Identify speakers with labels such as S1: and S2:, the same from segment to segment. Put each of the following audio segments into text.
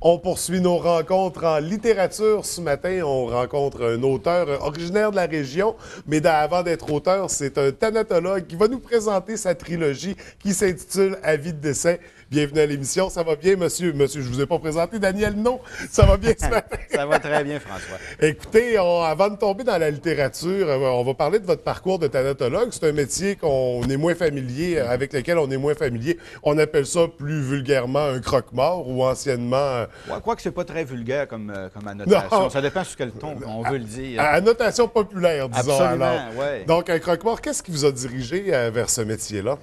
S1: On poursuit nos rencontres en littérature. Ce matin, on rencontre un auteur originaire de la région, mais avant d'être auteur, c'est un thanatologue qui va nous présenter sa trilogie qui s'intitule Avis de décès. Bienvenue à l'émission. Ça va bien, monsieur? Monsieur, je vous ai pas présenté. Daniel, non. Ça va bien ce matin?
S2: Ça va très bien, François.
S1: Écoutez, avant de tomber dans la littérature, on va parler de votre parcours de thanatologue. C'est un métier qu'on est moins familier, avec lequel on est moins familier. On appelle ça plus vulgairement un croque-mort ou anciennement...
S2: Ouais, quoique c'est pas très vulgaire comme annotation.
S1: Non.
S2: Ça dépend sur quel ton on veut le dire.
S1: Annotation populaire, disons.
S2: Absolument,
S1: alors.
S2: ouais.
S1: Donc, un croque-mort, qu'est-ce qui vous a dirigé vers ce métier-là?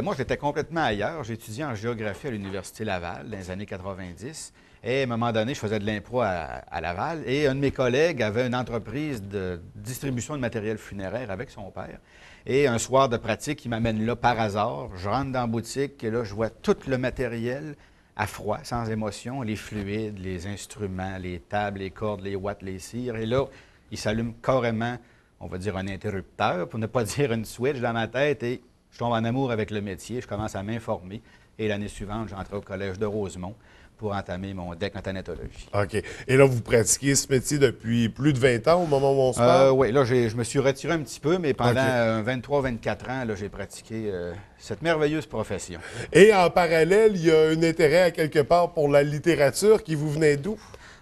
S2: Moi, j'étais complètement ailleurs. J'ai étudié en géographie à l'Université Laval dans les années 90. Et à un moment donné, je faisais de l'impro à Laval. Et un de mes collègues avait une entreprise de distribution de matériel funéraire avec son père. Et un soir de pratique, il m'amène là par hasard. Je rentre dans la boutique et là, je vois tout le matériel à froid, sans émotion, les fluides, les instruments, les tables, les cordes, les watts, les cires. Et là, il s'allume carrément, on va dire un interrupteur, pour ne pas dire une switch dans ma tête. Et je tombe en amour avec le métier, je commence à m'informer. Et l'année suivante, j'entre au Collège de Rosemont pour entamer mon DEC en thanatologie.
S1: OK. Et là, vous pratiquez ce métier depuis plus de 20 ans au moment où on se parle?
S2: Oui, là, je me suis retiré un petit peu, mais pendant 23-24 ans, là, j'ai pratiqué cette merveilleuse profession.
S1: Et en parallèle, il y a un intérêt à quelque part pour la littérature qui vous venait d'où?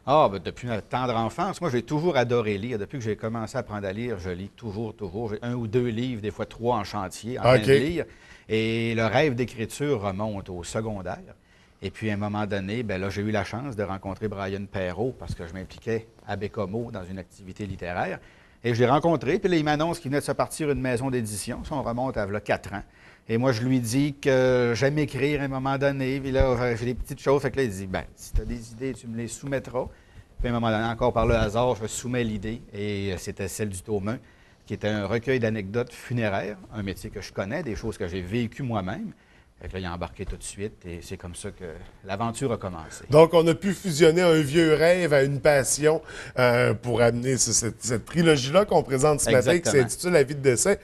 S2: Ah, ben, depuis ma tendre enfance, moi, j'ai toujours adoré lire. Depuis que j'ai commencé à apprendre à lire, je lis toujours. J'ai 1 ou 2 livres, des fois 3 en chantier, en train de lire. Et le rêve d'écriture remonte au secondaire. Et puis, à un moment donné, ben là, j'ai eu la chance de rencontrer Brian Perrault parce que je m'impliquais à Bécomo dans une activité littéraire. Et je l'ai rencontré, puis là, il m'annonce qu'il venait de se partir une maison d'édition. Ça, on remonte à là, 4 ans. Et moi, je lui dis que j'aime écrire à un moment donné. Puis là, j'ai des petites choses. Fait que là, il dit, ben, si tu as des idées, tu me les soumettras. Puis à un moment donné, encore par le hasard, je soumets l'idée. Et c'était celle du tome 1, qui était un recueil d'anecdotes funéraires, un métier que je connais, des choses que j'ai vécues moi-même. Fait que là, il a embarqué tout de suite et c'est comme ça que l'aventure a commencé.
S1: Donc, on a pu fusionner un vieux rêve à une passion pour amener cette trilogie-là qu'on présente ce matin, qui s'intitule La vie de décès.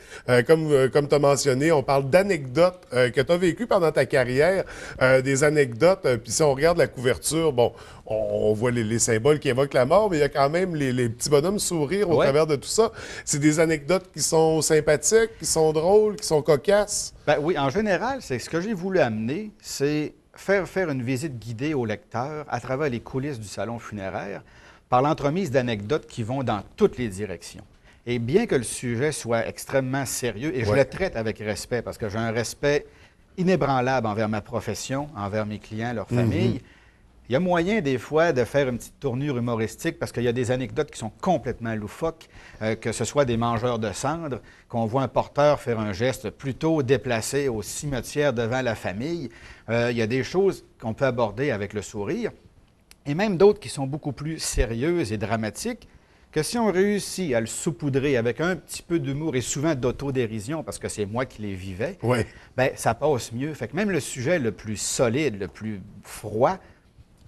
S1: Comme tu as mentionné, on parle d'anecdotes que tu as vécues pendant ta carrière, des anecdotes. Puis si on regarde la couverture, bon, on voit les symboles qui évoquent la mort, mais il y a quand même les petits bonhommes sourire au travers de tout ça. C'est des anecdotes qui sont sympathiques, qui sont drôles, qui sont cocasses.
S2: Ben oui, en général, c'est ce que j'ai voulu amener, c'est faire une visite guidée au lecteur à travers les coulisses du salon funéraire par l'entremise d'anecdotes qui vont dans toutes les directions. Et bien que le sujet soit extrêmement sérieux, et je le traite avec respect, parce que j'ai un respect inébranlable envers ma profession, envers mes clients, leurs familles, il y a moyen, des fois, de faire une petite tournure humoristique parce qu'il y a des anecdotes qui sont complètement loufoques, que ce soit des mangeurs de cendres, qu'on voit un porteur faire un geste plutôt déplacé au cimetière devant la famille. Il y a des choses qu'on peut aborder avec le sourire, et même d'autres qui sont beaucoup plus sérieuses et dramatiques, que si on réussit à le saupoudrer avec un petit peu d'humour et souvent d'autodérision, parce que c'est moi qui les vivais, bien, ça passe mieux. Fait que même le sujet le plus solide, le plus froid,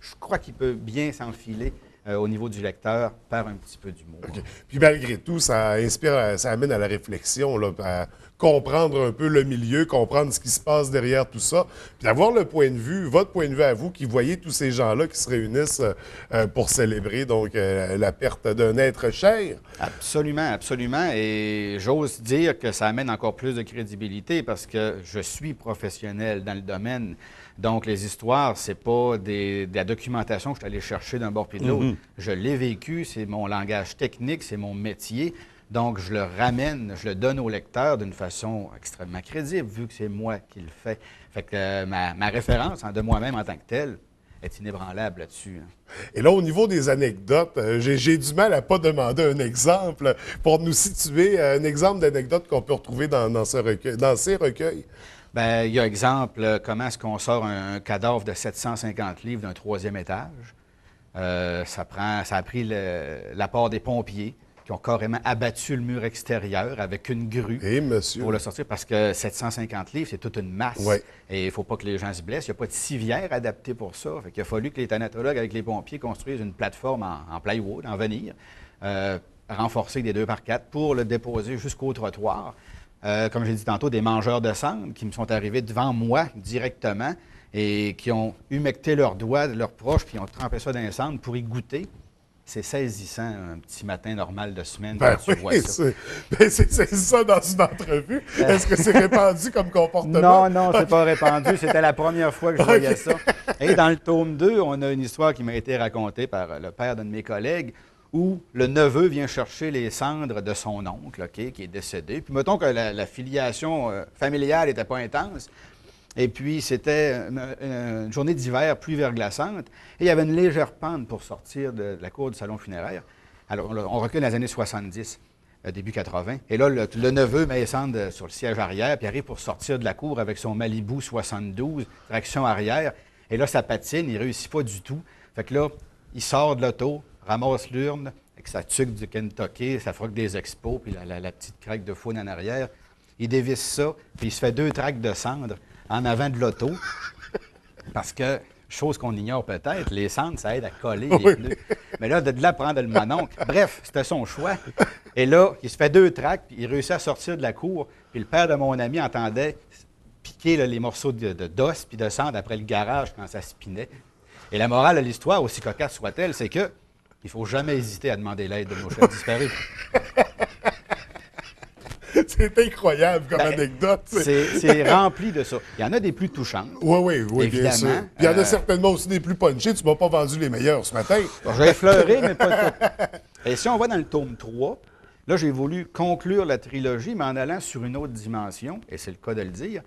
S2: je crois qu'il peut bien s'enfiler au niveau du lecteur par un petit peu d'humour.
S1: Okay. Puis malgré tout, ça inspire, ça amène à la réflexion, là, à comprendre un peu le milieu, comprendre ce qui se passe derrière tout ça, puis avoir le point de vue, votre point de vue à vous, qui voyez tous ces gens-là qui se réunissent pour célébrer donc la perte d'un être cher.
S2: Absolument, absolument. Et j'ose dire que ça amène encore plus de crédibilité parce que je suis professionnel dans le domaine. Donc, les histoires, c'est pas de la documentation que je suis allé chercher d'un bord puis de l'autre. Je l'ai vécu, c'est mon langage technique, c'est mon métier. Donc, je le ramène, je le donne au lecteur d'une façon extrêmement crédible, vu que c'est moi qui le fais. Fait que ma référence de moi-même en tant que tel est inébranlable là-dessus.
S1: Et là, au niveau des anecdotes, j'ai du mal à pas demander un exemple pour nous situer, un exemple d'anecdote qu'on peut retrouver dans ces recueils.
S2: Bien, il y a exemple, comment est-ce qu'on sort un cadavre de 750 livres d'un 3e étage. Ça a pris l'apport des pompiers qui ont carrément abattu le mur extérieur avec une grue pour le sortir, parce que 750 livres, c'est toute une masse. Et il ne faut pas que les gens se blessent. Il n'y a pas de civière adaptée pour ça. Il a fallu que les thanatologues, avec les pompiers, construisent une plateforme en plywood, en venir, renforcée des 2x4 pour le déposer jusqu'au trottoir. Comme j'ai dit tantôt, des mangeurs de cendres qui me sont arrivés devant moi directement et qui ont humecté leurs doigts de leurs proches, puis ont trempé ça dans les cendres pour y goûter. C'est saisissant, un petit matin normal de semaine, quand tu vois ça.
S1: C'est ça dans une entrevue. Est-ce que c'est répandu comme comportement?
S2: Non, c'est pas répandu. C'était la première fois que je voyais ça. Et dans le tome 2, on a une histoire qui m'a été racontée par le père d'un de mes collègues, où le neveu vient chercher les cendres de son oncle, qui est décédé. Puis mettons que la filiation familiale n'était pas intense. Et puis, c'était une journée d'hiver, pluie verglaçante, et il y avait une légère pente pour sortir de la cour du salon funéraire. Alors, on recule dans les années 70, début 80. Et là, le neveu met les cendres sur le siège arrière, puis arrive pour sortir de la cour avec son Malibu 72, traction arrière. Et là, ça patine, il ne réussit pas du tout. Fait que là, il sort de l'auto, ramasse l'urne, avec sa tuque du Kentucky, sa froc des expos, puis la petite craque de faune en arrière. Il dévisse ça, puis il se fait 2 tracts de cendres en avant de l'auto, parce que, chose qu'on ignore peut-être, les cendres, ça aide à coller les pneus. Mais là, de là, prendre le mononcle. Bref, c'était son choix. Et là, il se fait 2 tracts, puis il réussit à sortir de la cour, puis le père de mon ami entendait piquer là, les morceaux d'os puis de cendre après le garage quand ça spinait. Et la morale de l'histoire, aussi cocasse soit-elle, c'est que il ne faut jamais hésiter à demander l'aide de nos chefs disparus.
S1: C'est incroyable comme anecdote.
S2: C'est rempli de ça. Il y en a des plus touchantes.
S1: Oui,
S2: évidemment.
S1: Bien sûr. Puis il y en a certainement aussi des plus punchés. Tu ne m'as pas vendu les meilleurs ce matin.
S2: Bon, j'ai effleuré, mais pas tout. Et si on va dans le tome 3, là, j'ai voulu conclure la trilogie, mais en allant sur une autre dimension, et c'est le cas de le dire,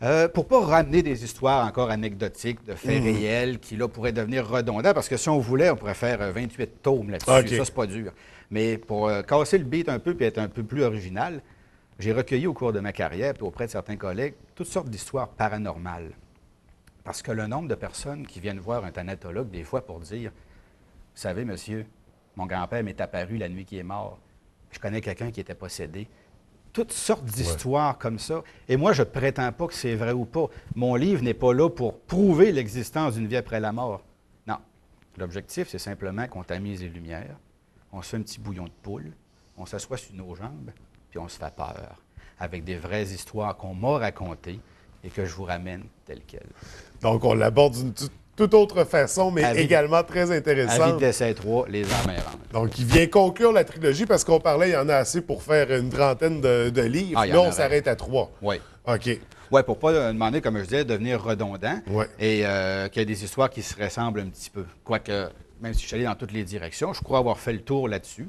S2: pour ne pas ramener des histoires encore anecdotiques, de faits réels, qui, là, pourraient devenir redondants, parce que si on voulait, on pourrait faire 28 tomes là-dessus. Okay. Ça, c'est pas dur. Mais pour casser le beat un peu et être un peu plus original, j'ai recueilli au cours de ma carrière, puis auprès de certains collègues, toutes sortes d'histoires paranormales. Parce que le nombre de personnes qui viennent voir un thanatologue, des fois, pour dire « Vous savez, monsieur, mon grand-père m'est apparu la nuit qu'il est mort. Je connais quelqu'un qui était possédé. » Toutes sortes d'histoires comme ça. Et moi, je ne prétends pas que c'est vrai ou pas. Mon livre n'est pas là pour prouver l'existence d'une vie après la mort. Non. L'objectif, c'est simplement qu'on tamise les lumières, on se fait un petit bouillon de poule, on s'assoit sur nos jambes, puis on se fait peur, avec des vraies histoires qu'on m'a racontées et que je vous ramène telles quelles.
S1: Donc, on l'aborde d'une toute autre façon, mais également très intéressante.
S2: Avis d'essai 3, Les âmes errantes.
S1: Donc, il vient conclure la trilogie parce qu'on parlait, il y en a assez pour faire une trentaine de livres. Là, on s'arrête à 3.
S2: Oui.
S1: OK.
S2: Oui, pour ne pas demander, comme je disais, de devenir redondant et qu'il y ait des histoires qui se ressemblent un petit peu. Quoique, même si je suis allé dans toutes les directions, je crois avoir fait le tour là-dessus.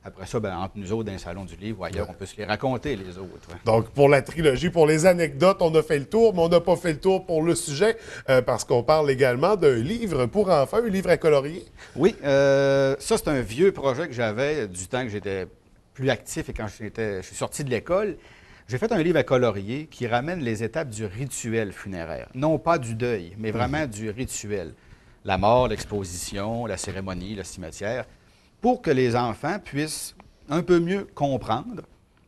S2: Après ça, entre nous autres, dans le salon du livre ou ailleurs, on peut se les raconter, les autres.
S1: Donc, pour la trilogie, pour les anecdotes, on a fait le tour, mais on n'a pas fait le tour pour le sujet, parce qu'on parle également d'un livre pour enfants, un livre à colorier.
S2: Oui, ça, c'est un vieux projet que j'avais du temps que j'étais plus actif et quand je suis sorti de l'école. J'ai fait un livre à colorier qui ramène les étapes du rituel funéraire. Non pas du deuil, mais vraiment du rituel. La mort, l'exposition, la cérémonie, le cimetière, pour que les enfants puissent un peu mieux comprendre.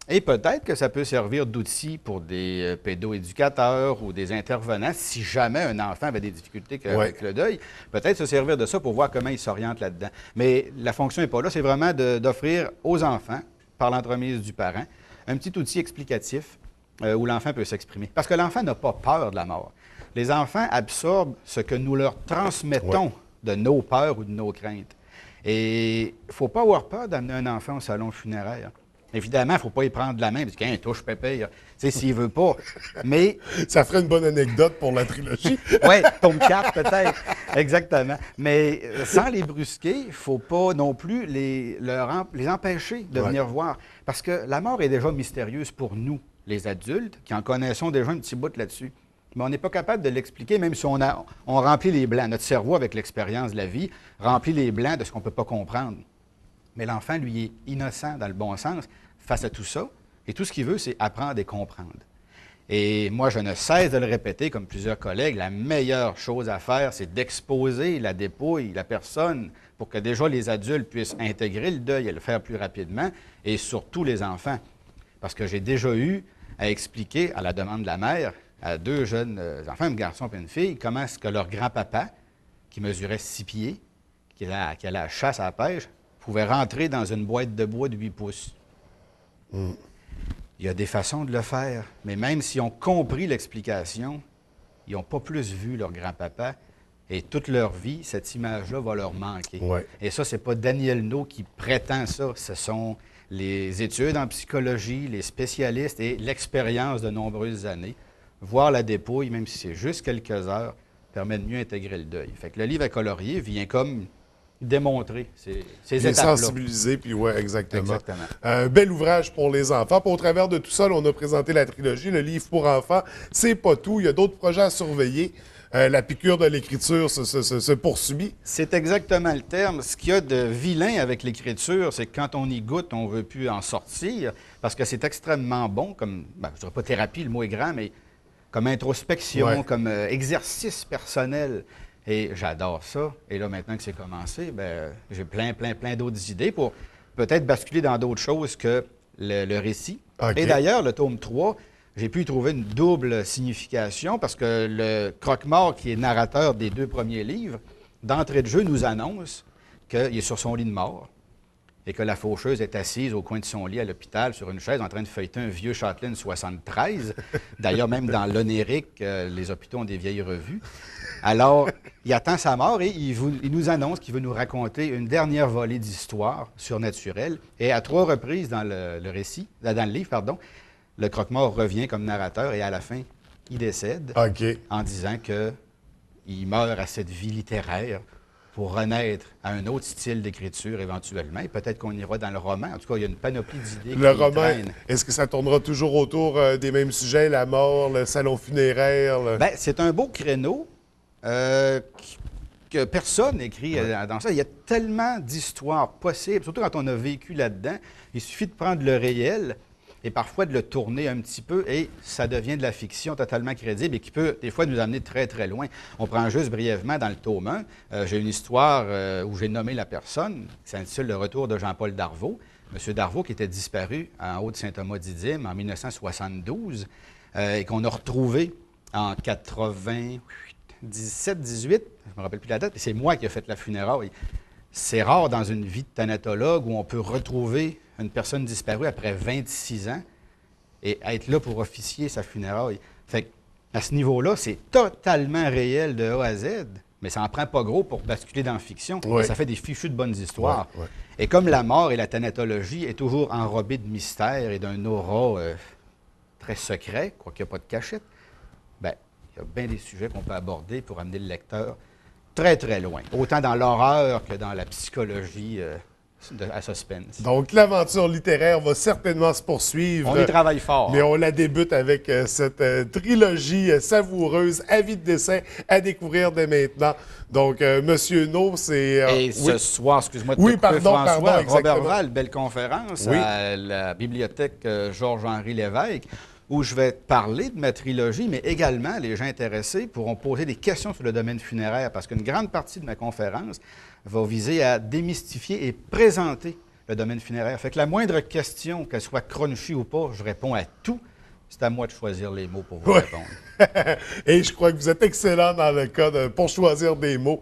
S2: Et peut-être que ça peut servir d'outil pour des pédoéducateurs ou des intervenants, si jamais un enfant avait des difficultés avec le deuil, peut-être se servir de ça pour voir comment il s'oriente là-dedans. Mais la fonction n'est pas là, c'est vraiment d'offrir aux enfants, par l'entremise du parent, un petit outil explicatif où l'enfant peut s'exprimer. Parce que l'enfant n'a pas peur de la mort. Les enfants absorbent ce que nous leur transmettons de nos peurs ou de nos craintes. Et il ne faut pas avoir peur d'amener un enfant au salon funéraire. Évidemment, il ne faut pas y prendre la main et dire qu'il touche pépé, tu sais, s'il ne veut pas. Mais.
S1: Ça ferait une bonne anecdote pour la trilogie.
S2: Oui, tome 4 peut-être. Exactement. Mais sans les brusquer, il ne faut pas non plus les empêcher de venir voir. Parce que la mort est déjà mystérieuse pour nous, les adultes, qui en connaissons déjà un petit bout là-dessus. Mais on n'est pas capable de l'expliquer, même si on remplit les blancs. Notre cerveau, avec l'expérience de la vie, remplit les blancs de ce qu'on ne peut pas comprendre. Mais l'enfant, lui, est innocent dans le bon sens face à tout ça. Et tout ce qu'il veut, c'est apprendre et comprendre. Et moi, je ne cesse de le répéter, comme plusieurs collègues, la meilleure chose à faire, c'est d'exposer la dépouille, la personne, pour que déjà les adultes puissent intégrer le deuil et le faire plus rapidement, et surtout les enfants. Parce que j'ai déjà eu à expliquer, à la demande de la mère, à 2 jeunes enfants, un garçon et une fille, comment est-ce que leur grand-papa, qui mesurait 6 pieds, qui allait à la chasse à la pêche, pouvait rentrer dans une boîte de bois de 8 pouces. Il y a des façons de le faire, mais même si on compris l'explication, ils n'ont pas plus vu leur grand-papa. Et toute leur vie, cette image-là va leur manquer.
S1: Ouais.
S2: Et ça, c'est pas Daniel No qui prétend ça. Ce sont les études en psychologie, les spécialistes et l'expérience de nombreuses années. Voir la dépouille, même si c'est juste quelques heures, permet de mieux intégrer le deuil. Fait que le livre à colorier vient comme démontrer ces étapes-là.
S1: Sensibiliser, puis oui, exactement.
S2: Exactement.
S1: Bel ouvrage pour les enfants. Puis au travers de tout ça, là, on a présenté la trilogie, le livre pour enfants. C'est pas tout. Il y a d'autres projets à surveiller. La piqûre de l'écriture se poursuit. C'est
S2: exactement le terme. Ce qu'il y a de vilain avec l'écriture, c'est que quand on y goûte, on ne veut plus en sortir parce que c'est extrêmement bon, comme, je ne dirais pas thérapie, le mot est grand, mais comme introspection, comme exercice personnel. Et j'adore ça. Et là, maintenant que c'est commencé, j'ai plein d'autres idées pour peut-être basculer dans d'autres choses que le récit.
S1: Okay.
S2: Et d'ailleurs, le tome 3, j'ai pu y trouver une double signification parce que le croque-mort, qui est narrateur des 2 premiers livres, d'entrée de jeu nous annonce qu'il est sur son lit de mort et que la faucheuse est assise au coin de son lit à l'hôpital sur une chaise en train de feuilleter un vieux Châtelaine 73. D'ailleurs, même dans l'onérique, les hôpitaux ont des vieilles revues. Alors, il attend sa mort et il nous annonce qu'il veut nous raconter une dernière volée d'histoire surnaturelle. Et à 3 reprises dans le récit, dans le livre, pardon, le croque-mort revient comme narrateur et à la fin, il décède en disant qu'il meurt à cette vie littéraire pour renaître à un autre style d'écriture éventuellement. Et peut-être qu'on ira dans le roman. En tout cas, il y a une panoplie d'idées qui
S1: Le roman,
S2: traînent.
S1: Est-ce que ça tournera toujours autour des mêmes sujets, la mort, le salon funéraire?
S2: C'est un beau créneau que personne n'écrit dans ça. Il y a tellement d'histoires possibles, surtout quand on a vécu là-dedans. Il suffit de prendre le réel et parfois de le tourner un petit peu et ça devient de la fiction totalement crédible et qui peut des fois nous amener très, très loin. On prend juste brièvement dans le tome 1, j'ai une histoire où j'ai nommé la personne, qui s'intitule « Le retour de Jean-Paul Darvaux ». M. Darvaux qui était disparu en Haute-Saint-Thomas-d'Idyme en 1972 et qu'on a retrouvé en 97-18, je ne me rappelle plus la date, et c'est moi qui ai fait la funéraille. C'est rare dans une vie de thanatologue où on peut retrouver une personne disparue après 26 ans et être là pour officier sa funéraille. Fait que, à ce niveau-là, c'est totalement réel de A à Z, mais ça n'en prend pas gros pour basculer dans la fiction.
S1: Ouais.
S2: Ça fait des fichus de bonnes histoires.
S1: Ouais.
S2: Et comme la mort et la thanatologie est toujours enrobée de mystère et d'un aura très secret, quoiqu'il n'y a pas de cachette, il y a bien des sujets qu'on peut aborder pour amener le lecteur très, très loin. Autant dans l'horreur que dans la psychologie à suspense.
S1: Donc, l'aventure littéraire va certainement se poursuivre.
S2: On y travaille fort.
S1: Mais on la débute avec cette trilogie savoureuse, à vie de dessin, à découvrir dès maintenant. Donc, Monsieur No, c'est...
S2: Et ce soir, excuse-moi de
S1: oui,
S2: te couper, François,
S1: exactement.
S2: Robert Val, belle conférence à la bibliothèque Georges-Henri Lévesque, où je vais parler de ma trilogie, mais également, les gens intéressés pourront poser des questions sur le domaine funéraire, parce qu'une grande partie de ma conférence va viser à démystifier et présenter le domaine funéraire. Fait que la moindre question, qu'elle soit crunchy ou pas, je réponds à tout. C'est à moi de choisir les mots pour vous répondre.
S1: Et je crois que vous êtes excellent dans le cas pour choisir des mots,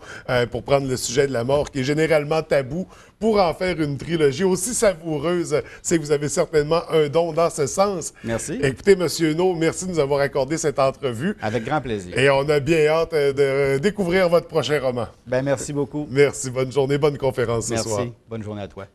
S1: pour prendre le sujet de la mort, qui est généralement tabou, pour en faire une trilogie aussi savoureuse. C'est que vous avez certainement un don dans ce sens.
S2: Merci.
S1: Écoutez, Monsieur No, merci de nous avoir accordé cette entrevue.
S2: Avec grand plaisir.
S1: Et on a bien hâte de découvrir votre prochain roman.
S2: Merci beaucoup.
S1: Merci. Bonne journée, bonne conférence ce soir.
S2: Merci. Bonne journée à toi.